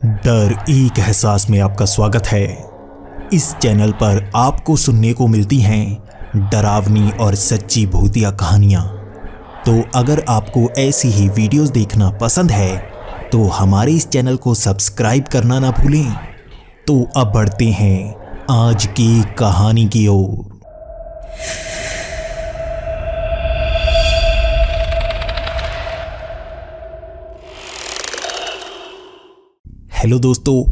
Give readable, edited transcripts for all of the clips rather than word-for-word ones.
डर एक एहसास में आपका स्वागत है। इस चैनल पर आपको सुनने को मिलती हैं डरावनी और सच्ची भूतिया कहानियाँ। तो अगर आपको ऐसी ही वीडियोस देखना पसंद है तो हमारे इस चैनल को सब्सक्राइब करना ना भूलें। तो अब बढ़ते हैं आज की कहानी की ओर। हेलो दोस्तों,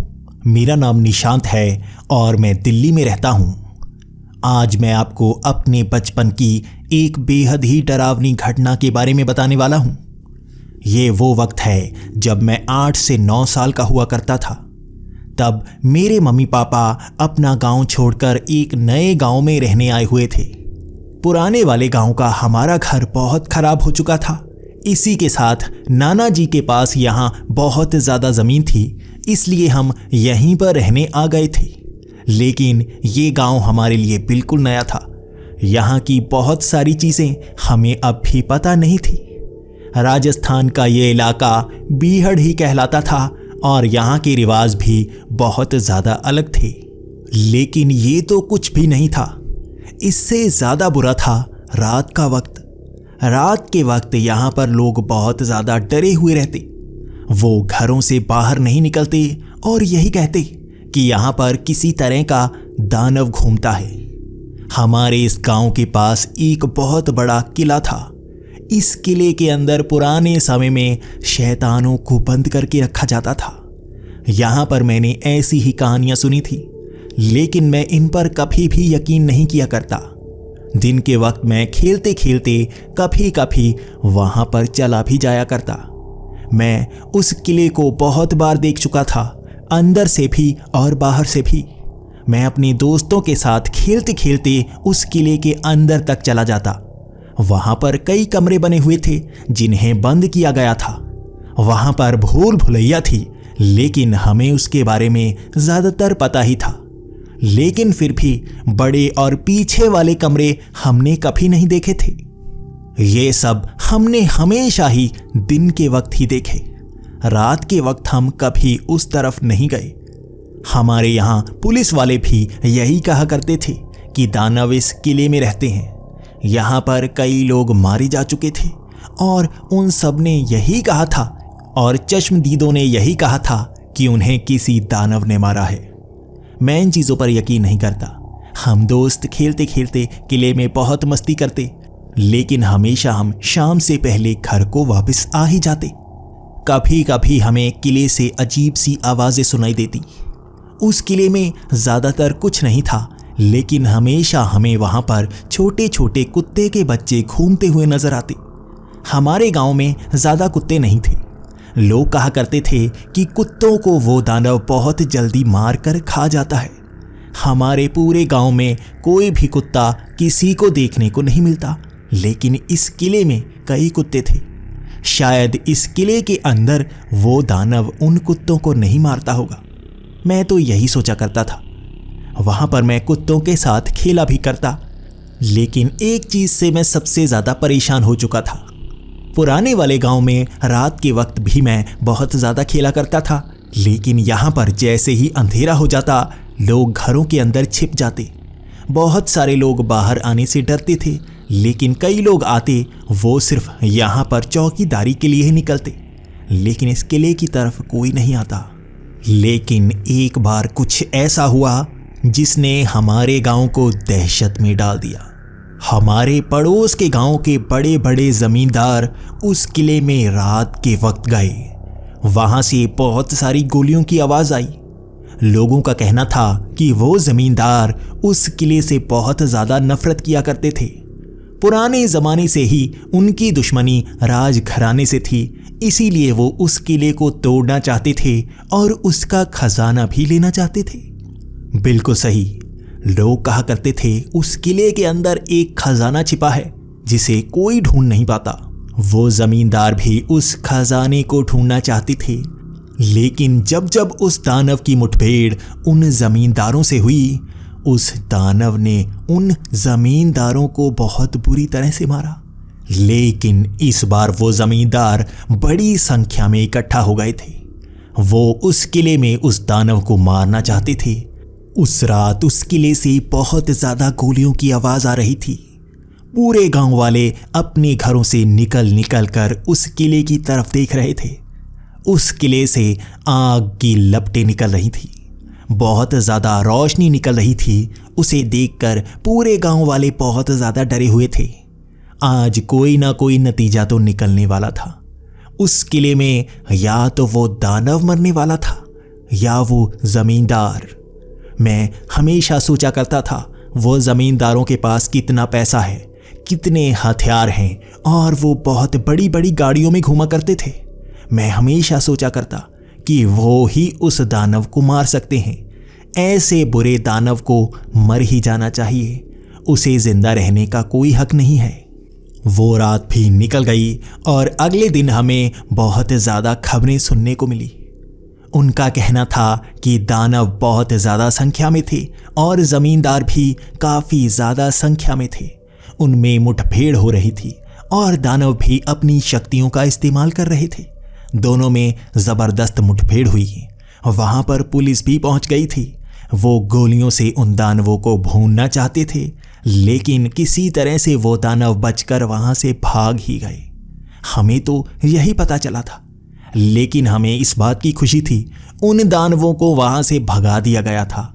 मेरा नाम निशांत है और मैं दिल्ली में रहता हूँ। आज मैं आपको अपने बचपन की एक बेहद ही डरावनी घटना के बारे में बताने वाला हूँ। ये वो वक्त है जब मैं 8 से 9 साल का हुआ करता था। तब मेरे मम्मी पापा अपना गांव छोड़कर एक नए गांव में रहने आए हुए थे। पुराने वाले गांव का हमारा घर बहुत खराब हो चुका था। इसी के साथ नाना जी के पास यहाँ बहुत ज़्यादा ज़मीन थी, इसलिए हम यहीं पर रहने आ गए थे। लेकिन ये गांव हमारे लिए बिल्कुल नया था। यहाँ की बहुत सारी चीज़ें हमें अब भी पता नहीं थी। राजस्थान का ये इलाका बीहड़ ही कहलाता था और यहाँ के रिवाज भी बहुत ज़्यादा अलग थे। लेकिन ये तो कुछ भी नहीं था। इससे ज़्यादा बुरा था रात का वक्त। रात के वक्त यहाँ पर लोग बहुत ज़्यादा डरे हुए रहते। वो घरों से बाहर नहीं निकलते और यही कहते कि यहाँ पर किसी तरह का दानव घूमता है। हमारे इस गांव के पास एक बहुत बड़ा किला था। इस किले के अंदर पुराने समय में शैतानों को बंद करके रखा जाता था। यहाँ पर मैंने ऐसी ही कहानियाँ सुनी थी, लेकिन मैं इन पर कभी भी यकीन नहीं किया करता। दिन के वक्त मैं खेलते खेलते कभी कभी वहाँ पर चला भी जाया करता। मैं उस किले को बहुत बार देख चुका था, अंदर से भी और बाहर से भी। मैं अपने दोस्तों के साथ खेलते खेलते उस किले के अंदर तक चला जाता। वहाँ पर कई कमरे बने हुए थे जिन्हें बंद किया गया था। वहाँ पर भूल भुलैया थी, लेकिन हमें उसके बारे में ज़्यादातर पता ही था। लेकिन फिर भी बड़े और पीछे वाले कमरे हमने कभी नहीं देखे थे। ये सब हमने हमेशा ही दिन के वक्त ही देखे। रात के वक्त हम कभी उस तरफ नहीं गए। हमारे यहाँ पुलिस वाले भी यही कहा करते थे कि दानव इस किले में रहते हैं। यहाँ पर कई लोग मारे जा चुके थे और उन सब ने यही कहा था, और चश्मदीदों ने यही कहा था कि उन्हें किसी दानव ने मारा है। मैं इन चीज़ों पर यकीन नहीं करता। हम दोस्त खेलते खेलते किले में बहुत मस्ती करते, लेकिन हमेशा हम शाम से पहले घर को वापस आ ही जाते। कभी कभी हमें किले से अजीब सी आवाज़ें सुनाई देती। उस किले में ज़्यादातर कुछ नहीं था, लेकिन हमेशा हमें वहाँ पर छोटे छोटे कुत्ते के बच्चे घूमते हुए नजर आते। हमारे गांव में ज़्यादा कुत्ते नहीं थे। लोग कहा करते थे कि कुत्तों को वो दानव बहुत जल्दी मार कर खा जाता है। हमारे पूरे गांव में कोई भी कुत्ता किसी को देखने को नहीं मिलता, लेकिन इस किले में कई कुत्ते थे। शायद इस किले के अंदर वो दानव उन कुत्तों को नहीं मारता होगा। मैं तो यही सोचा करता था। वहाँ पर मैं कुत्तों के साथ खेला भी करता, लेकिन एक चीज़ से मैं सबसे ज़्यादा परेशान हो चुका था। पुराने वाले गांव में रात के वक्त भी मैं बहुत ज़्यादा खेला करता था, लेकिन यहाँ पर जैसे ही अंधेरा हो जाता लोग घरों के अंदर छिप जाते। बहुत सारे लोग बाहर आने से डरते थे, लेकिन कई लोग आते, वो सिर्फ यहाँ पर चौकीदारी के लिए ही निकलते। लेकिन इस किले की तरफ कोई नहीं आता। लेकिन एक बार कुछ ऐसा हुआ जिसने हमारे गांव को दहशत में डाल दिया। हमारे पड़ोस के गांव के बड़े बड़े जमींदार उस किले में रात के वक्त गए। वहां से बहुत सारी गोलियों की आवाज़ आई। लोगों का कहना था कि वो जमींदार उस किले से बहुत ज़्यादा नफरत किया करते थे। पुराने ज़माने से ही उनकी दुश्मनी राजघराने से थी, इसीलिए वो उस किले को तोड़ना चाहते थे और उसका खजाना भी लेना चाहते थे। बिल्कुल सही। लोग कहा करते थे उस किले के अंदर एक खजाना छिपा है जिसे कोई ढूंढ नहीं पाता। वो जमींदार भी उस खजाने को ढूंढना चाहते थे, लेकिन जब जब उस दानव की मुठभेड़ उन जमींदारों से हुई, उस दानव ने उन जमींदारों को बहुत बुरी तरह से मारा। लेकिन इस बार वो जमींदार बड़ी संख्या में इकट्ठा हो गए थे। वो उस किले में उस दानव को मारना चाहते थे। उस रात उस किले से बहुत ज्यादा गोलियों की आवाज आ रही थी। पूरे गांव वाले अपने घरों से निकल निकल कर उस किले की तरफ देख रहे थे। उस किले से आग की लपटें निकल रही थी, बहुत ज्यादा रोशनी निकल रही थी। उसे देखकर पूरे गांव वाले बहुत ज्यादा डरे हुए थे। आज कोई ना कोई नतीजा तो निकलने वाला था। उस किले में या तो वो दानव मरने वाला था या वो जमींदार। मैं हमेशा सोचा करता था वो जमींदारों के पास कितना पैसा है, कितने हथियार हैं, और वो बहुत बड़ी बड़ी गाड़ियों में घूमा करते थे। मैं हमेशा सोचा करता कि वो ही उस दानव को मार सकते हैं। ऐसे बुरे दानव को मर ही जाना चाहिए, उसे जिंदा रहने का कोई हक नहीं है। वो रात भी निकल गई और अगले दिन हमें बहुत ज़्यादा खबरें सुनने को मिली। उनका कहना था कि दानव बहुत ज़्यादा संख्या में थे और ज़मींदार भी काफ़ी ज़्यादा संख्या में थे। उनमें मुठभेड़ हो रही थी और दानव भी अपनी शक्तियों का इस्तेमाल कर रहे थे। दोनों में ज़बरदस्त मुठभेड़ हुई। वहाँ पर पुलिस भी पहुँच गई थी। वो गोलियों से उन दानवों को भूनना चाहते थे, लेकिन किसी तरह से वो दानव बचकर वहाँ से भाग ही गए। हमें तो यही पता चला था, लेकिन हमें इस बात की खुशी थी उन दानवों को वहाँ से भगा दिया गया था।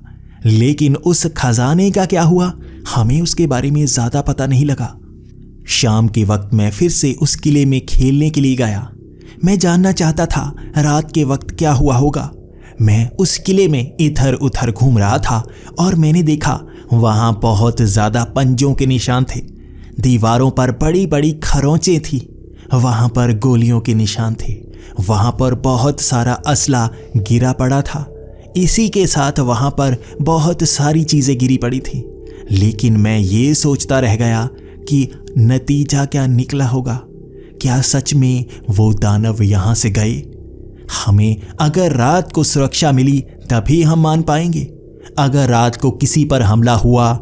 लेकिन उस खजाने का क्या हुआ, हमें उसके बारे में ज़्यादा पता नहीं लगा। शाम के वक्त मैं फिर से उस किले में खेलने के लिए गया। मैं जानना चाहता था रात के वक्त क्या हुआ होगा। मैं उस किले में इधर उधर घूम रहा था और मैंने देखा वहाँ बहुत ज़्यादा पंजों के निशान थे। दीवारों पर बड़ी बड़ी खरोंचें थी। वहाँ पर गोलियों के निशान थे। वहाँ पर बहुत सारा असला गिरा पड़ा था। इसी के साथ वहाँ पर बहुत सारी चीज़ें गिरी पड़ी थी। लेकिन मैं ये सोचता रह गया कि नतीजा क्या निकला होगा। क्या सच में वो दानव यहाँ से गए? हमें अगर रात को सुरक्षा मिली तभी हम मान पाएंगे। अगर रात को किसी पर हमला हुआ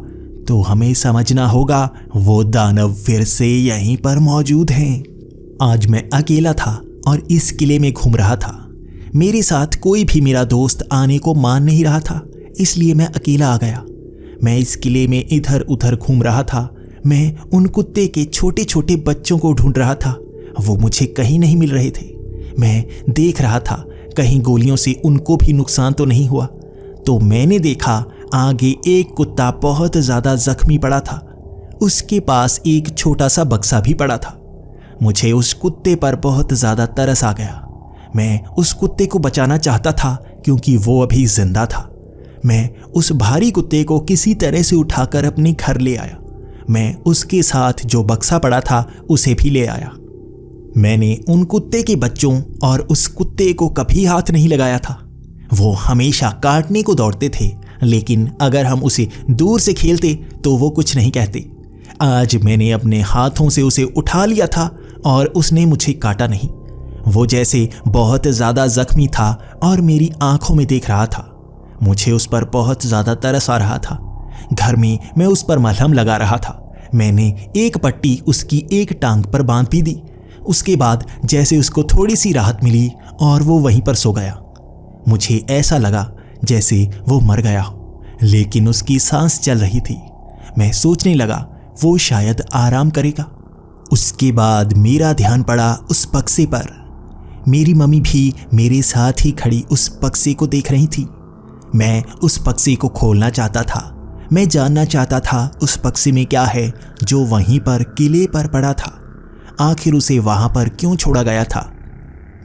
तो हमें समझना होगा वो दानव फिर से यहीं पर मौजूद हैं। आज मैं अकेला था और इस किले में घूम रहा था। मेरे साथ कोई भी मेरा दोस्त आने को मान नहीं रहा था, इसलिए मैं अकेला आ गया। मैं इस किले में इधर उधर घूम रहा था। मैं उन कुत्ते के छोटे छोटे बच्चों को ढूंढ रहा था। वो मुझे कहीं नहीं मिल रहे थे। मैं देख रहा था कहीं गोलियों से उनको भी नुकसान तो नहीं हुआ। तो मैंने देखा आगे एक कुत्ता बहुत ज़्यादा जख्मी पड़ा था। उसके पास एक छोटा सा बक्सा भी पड़ा था। मुझे उस कुत्ते पर बहुत ज़्यादा तरस आ गया। मैं उस कुत्ते को बचाना चाहता था क्योंकि वो अभी जिंदा था। मैं उस भारी कुत्ते को किसी तरह से उठाकर अपने घर ले आया। मैं उसके साथ जो बक्सा पड़ा था उसे भी ले आया। मैंने उन कुत्ते के बच्चों और उस कुत्ते को कभी हाथ नहीं लगाया था। वो हमेशा काटने को दौड़ते थे, लेकिन अगर हम उसे दूर से खेलते तो वो कुछ नहीं कहते। आज मैंने अपने हाथों से उसे उठा लिया था और उसने मुझे काटा नहीं। वो जैसे बहुत ज़्यादा जख्मी था और मेरी आंखों में देख रहा था। मुझे उस पर बहुत ज़्यादा तरस आ रहा था। घर में मैं उस पर मलहम लगा रहा था। मैंने एक पट्टी उसकी एक टांग पर बांध भी दी। उसके बाद जैसे उसको थोड़ी सी राहत मिली और वो वहीं पर सो गया। मुझे ऐसा लगा जैसे वो मर गया हो, लेकिन उसकी सांस चल रही थी। मैं सोचने लगा वो शायद आराम करेगा। उसके बाद मेरा ध्यान पड़ा उस बक्से पर। मेरी मम्मी भी मेरे साथ ही खड़ी उस बक्से को देख रही थी। मैं उस बक्से को खोलना चाहता था। मैं जानना चाहता था उस बक्से में क्या है जो वहीं पर किले पर पड़ा था। आखिर उसे वहां पर क्यों छोड़ा गया था?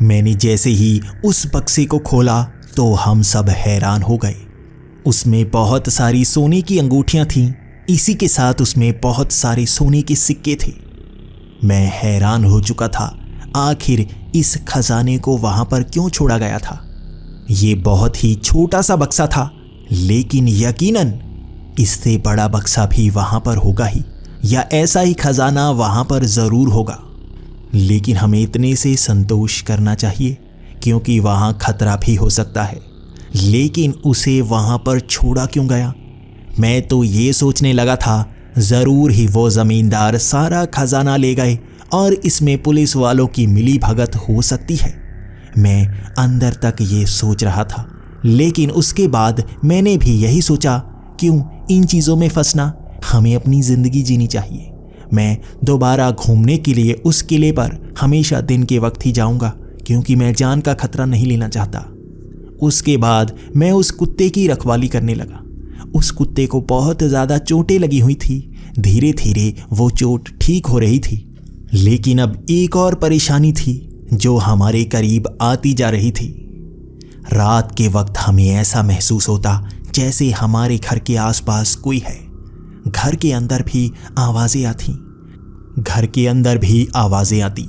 मैंने जैसे ही उस बक्से को खोला तो हम सब हैरान हो गए। उसमें बहुत सारी सोने की अंगूठियां थीं। इसी के साथ उसमें बहुत सारे सोने के सिक्के थे। मैं हैरान हो चुका था, आखिर इस खजाने को वहां पर क्यों छोड़ा गया था। ये बहुत ही छोटा सा बक्सा था, लेकिन यकीनन इससे बड़ा बक्सा भी वहां पर होगा ही, या ऐसा ही खजाना वहां पर जरूर होगा। लेकिन हमें इतने से संतोष करना चाहिए क्योंकि वहां खतरा भी हो सकता है। लेकिन उसे वहां पर छोड़ा क्यों गया? मैं तो ये सोचने लगा था जरूर ही वो जमींदार सारा खजाना ले गए और इसमें पुलिस वालों की मिली भगत हो सकती है। मैं अंदर तक ये सोच रहा था, लेकिन उसके बाद मैंने भी यही सोचा, क्यों इन चीज़ों में फंसना, हमें अपनी ज़िंदगी जीनी चाहिए। मैं दोबारा घूमने के लिए उस किले पर हमेशा दिन के वक्त ही जाऊंगा, क्योंकि मैं जान का खतरा नहीं लेना चाहता। उसके बाद मैं उस कुत्ते की रखवाली करने लगा। उस कुत्ते को बहुत ज़्यादा चोटें लगी हुई थी। धीरे धीरे वो चोट ठीक हो रही थी, लेकिन अब एक और परेशानी थी जो हमारे करीब आती जा रही थी। रात के वक्त हमें ऐसा महसूस होता जैसे हमारे घर के आसपास कोई है। घर के अंदर भी आवाज़ें आती।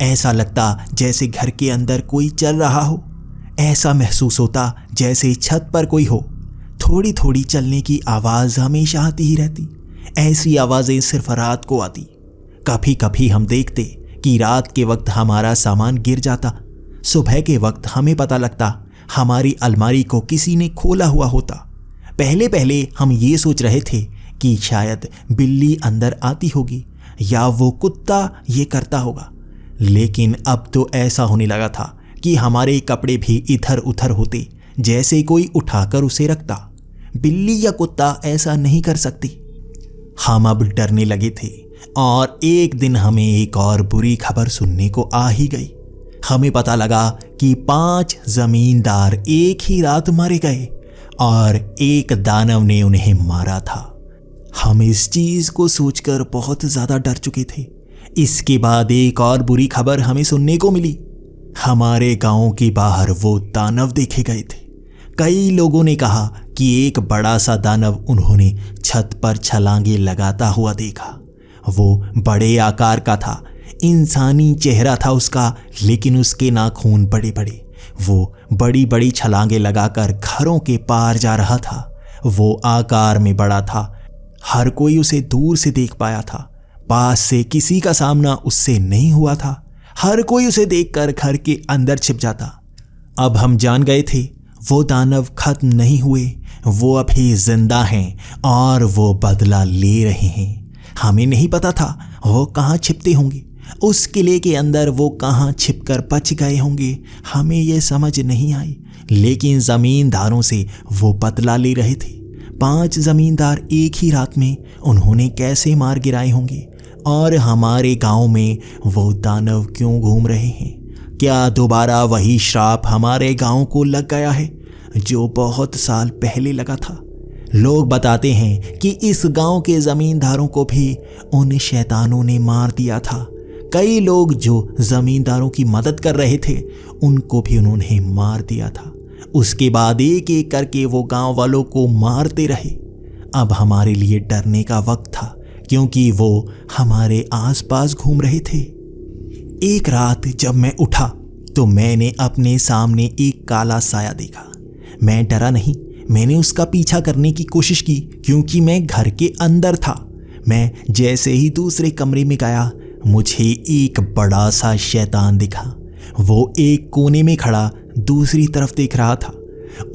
ऐसा लगता जैसे घर के अंदर कोई चल रहा हो। ऐसा महसूस होता जैसे छत पर कोई हो। थोड़ी थोड़ी चलने की आवाज़ हमेशा आती ही रहती। ऐसी आवाज़ें सिर्फ रात को आती। कभी कभी हम देखते कि रात के वक्त हमारा सामान गिर जाता। सुबह के वक्त हमें पता लगता हमारी अलमारी को किसी ने खोला हुआ होता। पहले पहले हम ये सोच रहे थे कि शायद बिल्ली अंदर आती होगी या वो कुत्ता ये करता होगा, लेकिन अब तो ऐसा होने लगा था कि हमारे कपड़े भी इधर उधर होते, जैसे कोई उठाकर उसे रखता। बिल्ली या कुत्ता ऐसा नहीं कर सकती। हम अब डरने लगे थे और एक दिन हमें एक और बुरी खबर सुनने को आ ही गई। हमें पता लगा कि 5 जमींदार एक ही रात मारे गए और एक दानव ने उन्हें मारा था। हम इस चीज को सोचकर बहुत ज्यादा डर चुके थे। इसके बाद एक और बुरी खबर हमें सुनने को मिली। हमारे गांव के बाहर वो दानव देखे गए थे। कई लोगों ने कहा कि एक बड़ा सा दानव उन्होंने छत पर छलांगे लगाता हुआ देखा। वो बड़े आकार का था, इंसानी चेहरा था उसका, लेकिन उसके नाखून बड़े बड़े। वो बड़ी बड़ी छलांगे लगाकर घरों के पार जा रहा था। वो आकार में बड़ा था, हर कोई उसे दूर से देख पाया था। पास से किसी का सामना उससे नहीं हुआ था। हर कोई उसे देखकर घर के अंदर छिप जाता। अब हम जान गए थे वो दानव खत्म नहीं हुए, वो अभी जिंदा हैं और वो बदला ले रहे हैं। हमें नहीं पता था वो कहाँ छिपते होंगे, उस किले के अंदर वो कहाँ छिपकर बच गए होंगे। हमें ये समझ नहीं आई, लेकिन जमींदारों से वो बदला ले रहे थे। 5 जमींदार एक ही रात में उन्होंने कैसे मार गिराए होंगे, और हमारे गांव में वो दानव क्यों घूम रहे हैं? क्या दोबारा वही श्राप हमारे गांव को लग गया है जो बहुत साल पहले लगा था? लोग बताते हैं कि इस गांव के जमींदारों को भी उन शैतानों ने मार दिया था। कई लोग जो जमींदारों की मदद कर रहे थे उनको भी उन्होंने मार दिया था। उसके बाद एक एक करके वो गांव वालों को मारते रहे। अब हमारे लिए डरने का वक्त था, क्योंकि वो हमारे आसपास घूम रहे थे। एक रात जब मैं उठा तो मैंने अपने सामने एक काला साया देखा। मैं डरा नहीं, मैंने उसका पीछा करने की कोशिश की, क्योंकि मैं घर के अंदर था। मैं जैसे ही दूसरे कमरे में गया, मुझे एक बड़ा सा शैतान दिखा। वो एक कोने में खड़ा दूसरी तरफ देख रहा था।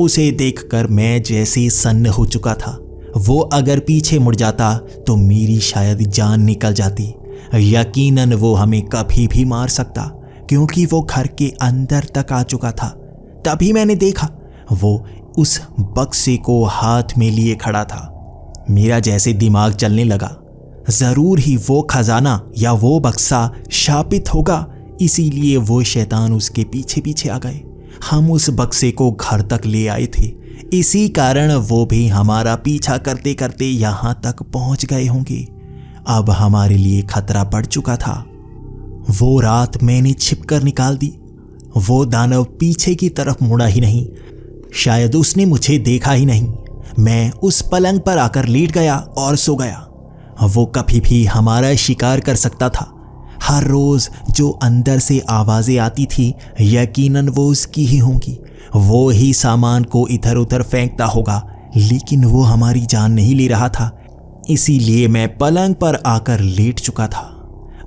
उसे देखकर मैं जैसे सन्न हो चुका था। वो अगर पीछे मुड़ जाता तो मेरी शायद जान निकल जाती। यकीनन वो हमें कभी भी मार सकता, क्योंकि वो घर के अंदर तक आ चुका था। तभी मैंने देखा वो उस बक्से को हाथ में लिए खड़ा था। मेरा जैसे दिमाग चलने लगा, जरूर ही वो खजाना या वो बक्सा शापित होगा, इसीलिए वो शैतान उसके पीछे पीछे आ गए। हम उस बक्से को घर तक ले आए थे, इसी कारण वो भी हमारा पीछा करते करते यहाँ तक पहुँच गए होंगे। अब हमारे लिए खतरा बढ़ चुका था। वो रात मैंने छिपकर निकाल दी। वो दानव पीछे की तरफ मुड़ा ही नहीं, शायद उसने मुझे देखा ही नहीं। मैं उस पलंग पर आकर लेट गया और सो गया। वो कभी भी हमारा शिकार कर सकता था। हर रोज जो अंदर से आवाजें आती थी, यकीनन वो उसकी ही होंगी। वो ही सामान को इधर उधर फेंकता होगा, लेकिन वो हमारी जान नहीं ले रहा था। इसीलिए मैं पलंग पर आकर लेट चुका था।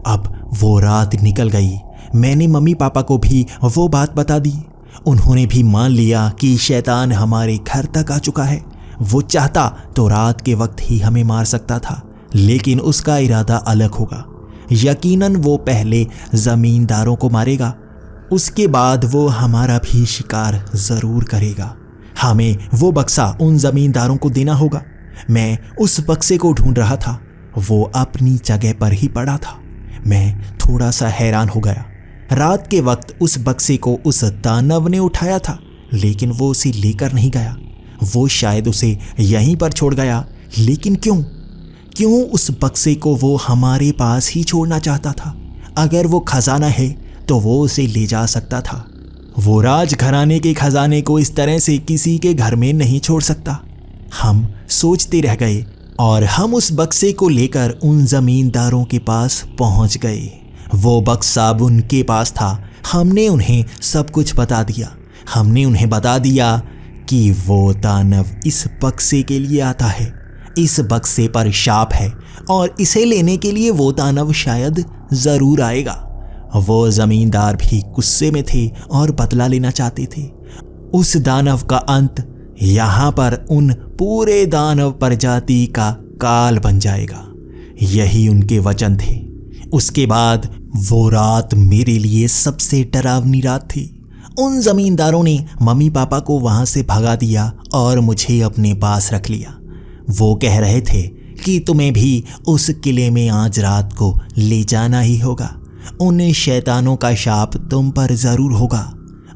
अब वो रात निकल गई। मैंने मम्मी पापा को भी वो बात बता दी। उन्होंने भी मान लिया कि शैतान हमारे घर तक आ चुका है। वो चाहता तो रात के वक्त ही हमें मार सकता था, लेकिन उसका इरादा अलग होगा। यकीनन वो पहले जमींदारों को मारेगा। उसके बाद वो हमारा भी शिकार ज़रूर करेगा। हमें वो बक्सा उन ज़मींदारों को देना होगा। मैं उस बक्से को ढूंढ रहा था, वो अपनी जगह पर ही पड़ा था। मैं थोड़ा सा हैरान हो गया। रात के वक्त उस बक्से को उस दानव ने उठाया था, लेकिन वो उसे लेकर नहीं गया। वो शायद उसे यहीं पर छोड़ गया, लेकिन क्यों उस बक्से को वो हमारे पास ही छोड़ना चाहता था? अगर वो खजाना है तो वो उसे ले जा सकता था। वो राजघराने के खजाने को इस तरह से किसी के घर में नहीं छोड़ सकता। हम सोचते रह गए और हम उस बक्से को लेकर उन जमींदारों के पास पहुंच गए। वो बक्सा अब उनके पास था। हमने उन्हें सब कुछ बता दिया। हमने उन्हें बता दिया कि वो दानव इस बक्से के लिए आता है। इस बक्से पर शाप है और इसे लेने के लिए वो दानव शायद ज़रूर आएगा। वो ज़मींदार भी गुस्से में थे और बदला लेना चाहते थे। उस दानव का अंत यहाँ पर उन पूरे दानव प्रजाति का काल बन जाएगा। यही उनके वचन थे। उसके बाद वो रात मेरे लिए सबसे डरावनी रात थी। उन ज़मींदारों ने मम्मी पापा को वहाँ से भगा दिया और मुझे अपने पास रख लिया। वो कह रहे थे कि तुम्हें भी उस किले में आज रात को ले जाना ही होगा। उन शैतानों का शाप तुम पर ज़रूर होगा।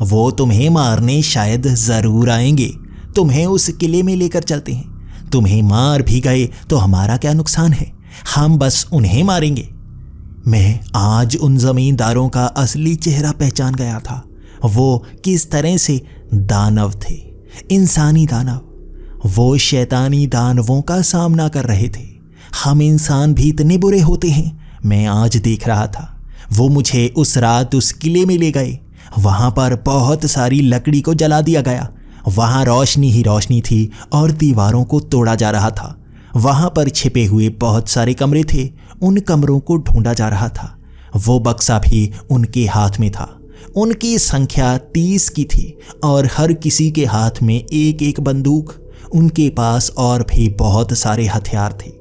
वो तुम्हें मारने शायद ज़रूर आएंगे। तुम्हें उस किले में लेकर चलते हैं। तुम्हें मार भी गए तो हमारा क्या नुकसान है? हम बस उन्हें मारेंगे। मैं आज उन ज़मींदारों का असली चेहरा पहचान गया था। वो किस तरह से दानव थे, इंसानी दानव। वो शैतानी दानवों का सामना कर रहे थे। हम इंसान भी इतने बुरे होते हैं, मैं आज देख रहा था। वो मुझे उस रात उस किले में ले गए। वहाँ पर बहुत सारी लकड़ी को जला दिया गया। वहाँ रोशनी ही रोशनी थी और दीवारों को तोड़ा जा रहा था। वहाँ पर छिपे हुए बहुत सारे कमरे थे। उन कमरों को ढूंढा जा रहा था। वो बक्सा भी उनके हाथ में था। उनकी संख्या 30 की थी और हर किसी के हाथ में एक एक बंदूक। उनके पास और भी बहुत सारे हथियार थे।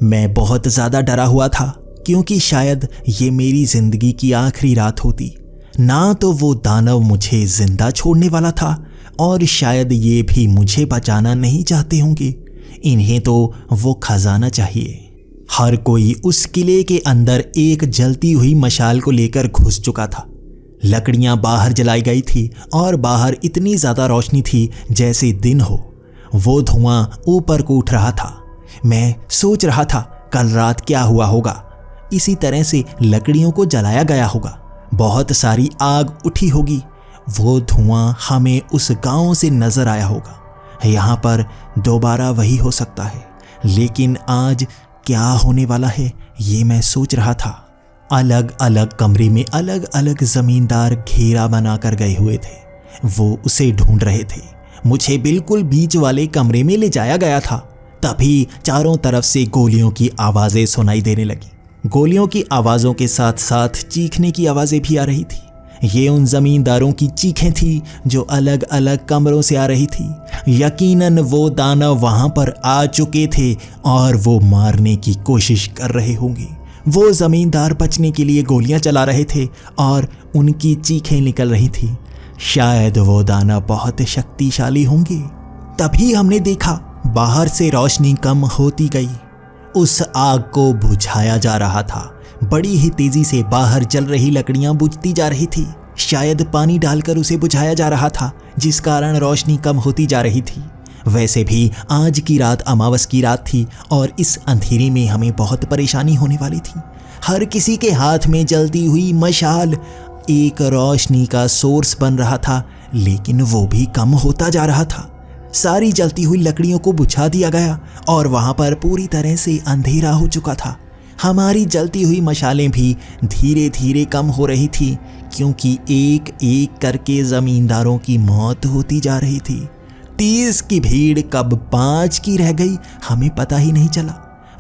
मैं बहुत ज़्यादा डरा हुआ था, क्योंकि शायद ये मेरी ज़िंदगी की आखिरी रात होती। ना तो वो दानव मुझे जिंदा छोड़ने वाला था और शायद ये भी मुझे बचाना नहीं चाहते होंगे। इन्हें तो वो खजाना चाहिए। हर कोई उस किले के अंदर एक जलती हुई मशाल को लेकर घुस चुका था। लकड़ियां बाहर जलाई गई थी और बाहर इतनी ज़्यादा रोशनी थी जैसे दिन हो। वो धुआं ऊपर को उठ रहा था। मैं सोच रहा था कल रात क्या हुआ होगा। इसी तरह से लकड़ियों को जलाया गया होगा। बहुत सारी आग उठी होगी। वो धुआं हमें उस गांव से नजर आया होगा। यहाँ पर दोबारा वही हो सकता है, लेकिन आज क्या होने वाला है ये मैं सोच रहा था। अलग अलग कमरे में अलग अलग जमींदार घेरा बनाकर गए हुए थे। वो उसे ढूंढ रहे थे। मुझे बिल्कुल बीच वाले कमरे में ले जाया गया था। तभी चारों तरफ से गोलियों की आवाज़ें सुनाई देने लगी। गोलियों की आवाज़ों के साथ साथ चीखने की आवाज़ें भी आ रही थी। ये उन ज़मींदारों की चीखें थी जो अलग अलग कमरों से आ रही थी। यकीनन वो दानव वहाँ पर आ चुके थे और वो मारने की कोशिश कर रहे होंगे। वो ज़मींदार बचने के लिए गोलियां चला रहे थे और उनकी चीखें निकल रही थी। शायद वो दानव बहुत शक्तिशाली होंगे। तभी हमने देखा बाहर से रोशनी कम होती गई। उस आग को बुझाया जा रहा था। बड़ी ही तेजी से बाहर जल रही लकड़ियां बुझती जा रही थी। शायद पानी डालकर उसे बुझाया जा रहा था, जिस कारण रोशनी कम होती जा रही थी। वैसे भी आज की रात अमावस की रात थी और इस अंधेरे में हमें बहुत परेशानी होने वाली थी। हर किसी के हाथ में जलती हुई मशाल एक रोशनी का सोर्स बन रहा था, लेकिन वो भी कम होता जा रहा था। सारी जलती हुई लकड़ियों को बुझा दिया गया और वहाँ पर पूरी तरह से अंधेरा हो चुका था। हमारी जलती हुई मशालें भी धीरे धीरे कम हो रही थी, क्योंकि एक एक करके ज़मींदारों की मौत होती जा रही थी। 30 की भीड़ कब 5 की रह गई हमें पता ही नहीं चला।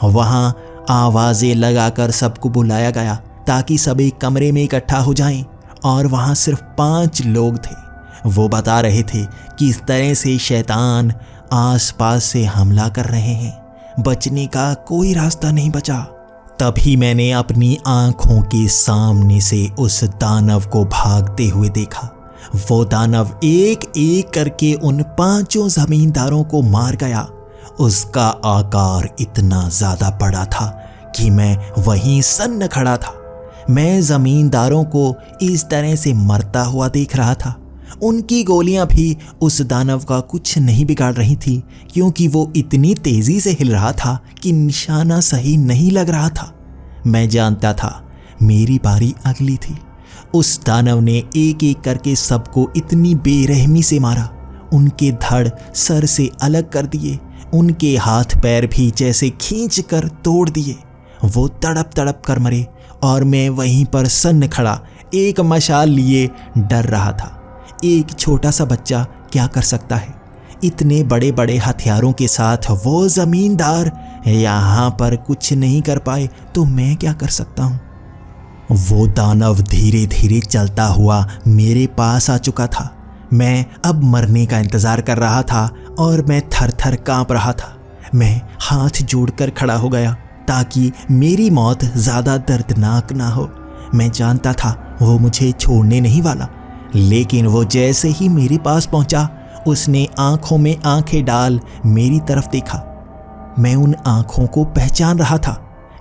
वहाँ आवाज़ें लगाकर सबको बुलाया गया ताकि सब एक कमरे में इकट्ठा हो जाएं, और वहाँ सिर्फ 5 लोग थे। वो बता रहे थे कि इस तरह से शैतान आसपास से हमला कर रहे हैं। बचने का कोई रास्ता नहीं बचा। तभी मैंने अपनी आंखों के सामने से उस दानव को भागते हुए देखा। वो दानव एक एक करके उन 5 जमींदारों को मार गया। उसका आकार इतना ज्यादा बड़ा था कि मैं वहीं सन्न खड़ा था। मैं जमींदारों को इस तरह से मरता हुआ देख रहा था। उनकी गोलियां भी उस दानव का कुछ नहीं बिगाड़ रही थी, क्योंकि वो इतनी तेजी से हिल रहा था कि निशाना सही नहीं लग रहा था। मैं जानता था मेरी बारी अगली थी। उस दानव ने एक एक करके सबको इतनी बेरहमी से मारा। उनके धड़ सर से अलग कर दिए, उनके हाथ पैर भी जैसे खींच कर तोड़ दिए। वो तड़प तड़प कर मरे और मैं वहीं पर सन्न खड़ा एक मशाल लिए डर रहा था। एक छोटा सा बच्चा क्या कर सकता है? इतने बड़े बड़े हथियारों के साथ वो जमींदार यहाँ पर कुछ नहीं कर पाए, तो मैं क्या कर सकता हूँ? वो दानव धीरे धीरे चलता हुआ मेरे पास आ चुका था। मैं अब मरने का इंतजार कर रहा था और मैं थर थर कांप रहा था। मैं हाथ जोड़कर खड़ा हो गया ताकि मेरी मौत ज़्यादा दर्दनाक ना हो। मैं जानता था वो मुझे छोड़ने नहीं वाला, लेकिन वो जैसे ही मेरे पास पहुंचा, उसने आंखों में आंखें डाल मेरी तरफ देखा। मैं उन आंखों को पहचान रहा था,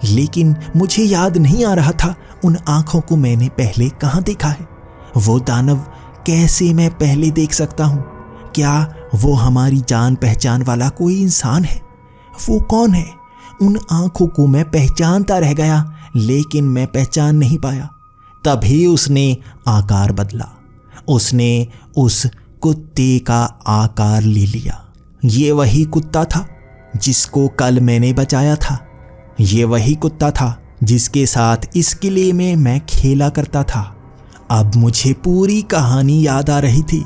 लेकिन मुझे याद नहीं आ रहा था उन आंखों को मैंने पहले कहाँ देखा है। वो दानव कैसे मैं पहले देख सकता हूँ? क्या वो हमारी जान पहचान वाला कोई इंसान है? वो कौन है? उन आंखों को मैं पहचानता रह गया, लेकिन मैं पहचान नहीं पाया। तभी उसने आकार बदला। उसने उस कुत्ते का आकार ले लिया। ये वही कुत्ता था जिसको कल मैंने बचाया था। ये वही कुत्ता था जिसके साथ इस किले में मैं खेला करता था। अब मुझे पूरी कहानी याद आ रही थी।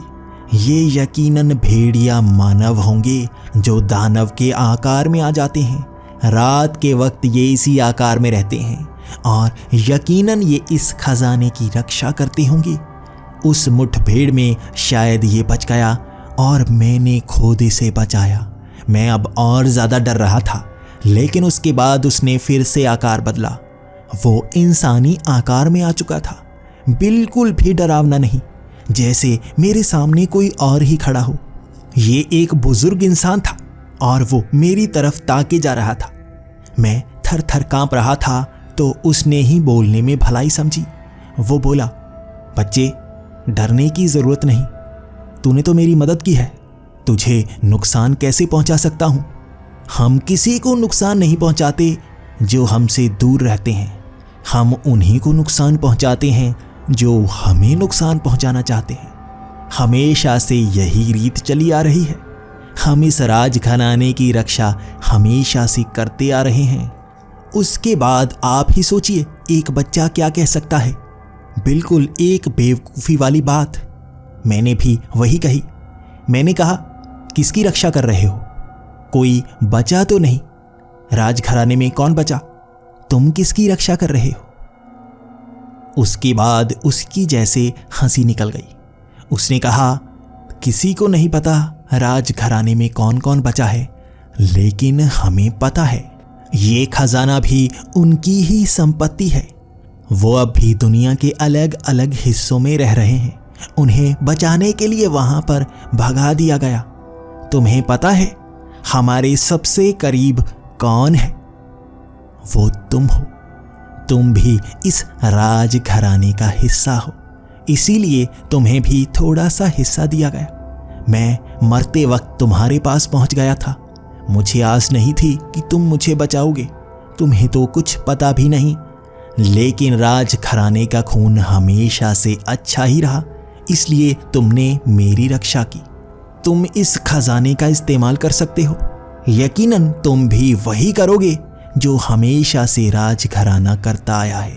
ये यकीनन भेड़िया मानव होंगे जो दानव के आकार में आ जाते हैं। रात के वक्त ये इसी आकार में रहते हैं और यकीनन ये इस खजाने की रक्षा करते होंगे। उस मुठभेड़ में शायद ये बच गया और मैंने खोदे से बचाया। मैं अब और ज़्यादा डर रहा था, लेकिन उसके बाद उसने फिर से आकार बदला। वो इंसानी आकार में आ चुका था, बिल्कुल भी डरावना नहीं, जैसे मेरे सामने कोई और ही खड़ा हो। ये एक बुजुर्ग इंसान था और वो मेरी तरफ ताके जा रहा था। मैं थर थर कांप रहा था, तो उसने ही बोलने में भलाई समझी। वो बोला, बच्चे, डरने की ज़रूरत नहीं। तूने तो मेरी मदद की है। तुझे नुकसान कैसे पहुंचा सकता हूं? हम किसी को नुकसान नहीं पहुंचाते जो हमसे दूर रहते हैं। हम उन्हीं को नुकसान पहुंचाते हैं जो हमें नुकसान पहुंचाना चाहते हैं। हमेशा से यही रीत चली आ रही है। हम इस राज घराने की रक्षा हमेशा से करते आ रहे हैं। उसके बाद आप ही सोचिए, एक बच्चा क्या कह सकता है? बिल्कुल एक बेवकूफ़ी वाली बात। मैंने भी वही कही। मैंने कहा, किसकी रक्षा कर रहे हो? कोई बचा तो नहीं। राजघराने में कौन बचा? तुम किसकी रक्षा कर रहे हो? उसके बाद उसकी जैसे हंसी निकल गई। उसने कहा, किसी को नहीं पता राजघराने में कौन कौन बचा है, लेकिन हमें पता है ये खजाना भी उनकी ही संपत्ति है। वो अब भी दुनिया के अलग अलग हिस्सों में रह रहे हैं। उन्हें बचाने के लिए वहां पर भगा दिया गया। तुम्हें पता है हमारे सबसे करीब कौन है? वो तुम हो। तुम भी इस राजघराने का हिस्सा हो, इसीलिए तुम्हें भी थोड़ा सा हिस्सा दिया गया। मैं मरते वक्त तुम्हारे पास पहुंच गया था। मुझे आस नहीं थी कि तुम मुझे बचाओगे। तुम्हें तो कुछ पता भी नहीं, लेकिन राजघराने का खून हमेशा से अच्छा ही रहा, इसलिए तुमने मेरी रक्षा की। तुम इस खजाने का इस्तेमाल कर सकते हो। यकीनन तुम भी वही करोगे जो हमेशा से राजघराना करता आया है।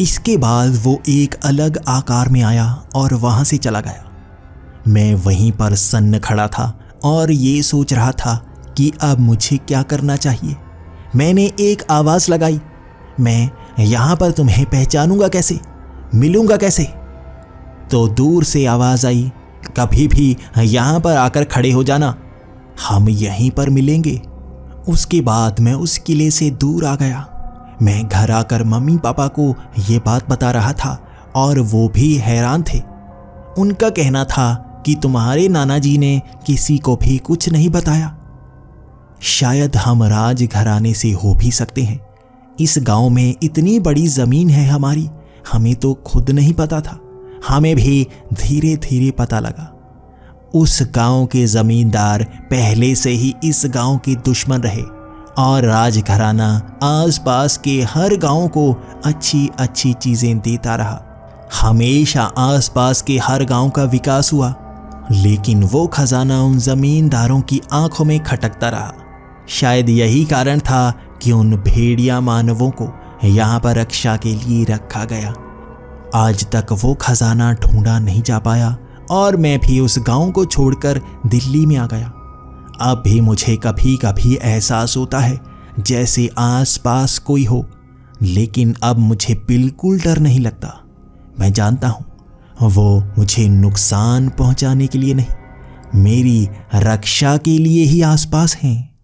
इसके बाद वो एक अलग आकार में आया और वहां से चला गया। मैं वहीं पर सन्न खड़ा था और ये सोच रहा था कि अब मुझे क्या करना चाहिए। मैंने एक आवाज़ लगाई, मैं यहाँ पर तुम्हें पहचानूंगा कैसे, मिलूंगा कैसे? तो दूर से आवाज़ आई, कभी भी यहाँ पर आकर खड़े हो जाना, हम यहीं पर मिलेंगे। उसके बाद मैं उस किले से दूर आ गया। मैं घर आकर मम्मी पापा को ये बात बता रहा था और वो भी हैरान थे। उनका कहना था कि तुम्हारे नाना जी ने किसी को भी कुछ नहीं बताया। शायद हम राजघराने से हो भी सकते हैं। इस गांव में इतनी बड़ी जमीन है हमारी, हमें तो खुद नहीं पता था। हमें भी धीरे धीरे पता लगा। उस गांव के जमींदार पहले से ही इस गांव के दुश्मन रहे और राजघराना आसपास के हर गांव को अच्छी अच्छी चीजें देता रहा। हमेशा आसपास के हर गांव का विकास हुआ, लेकिन वो खजाना उन जमींदारों की आंखों में खटकता रहा। शायद यही कारण था कि उन भेड़िया मानवों को यहाँ पर रक्षा के लिए रखा गया। आज तक वो खजाना ढूंढा नहीं जा पाया और मैं भी उस गांव को छोड़कर दिल्ली में आ गया। अब भी मुझे कभी कभी एहसास होता है जैसे आसपास कोई हो, लेकिन अब मुझे बिल्कुल डर नहीं लगता। मैं जानता हूँ वो मुझे नुकसान पहुंचाने के लिए नहीं, मेरी रक्षा के लिए ही आसपास हैं।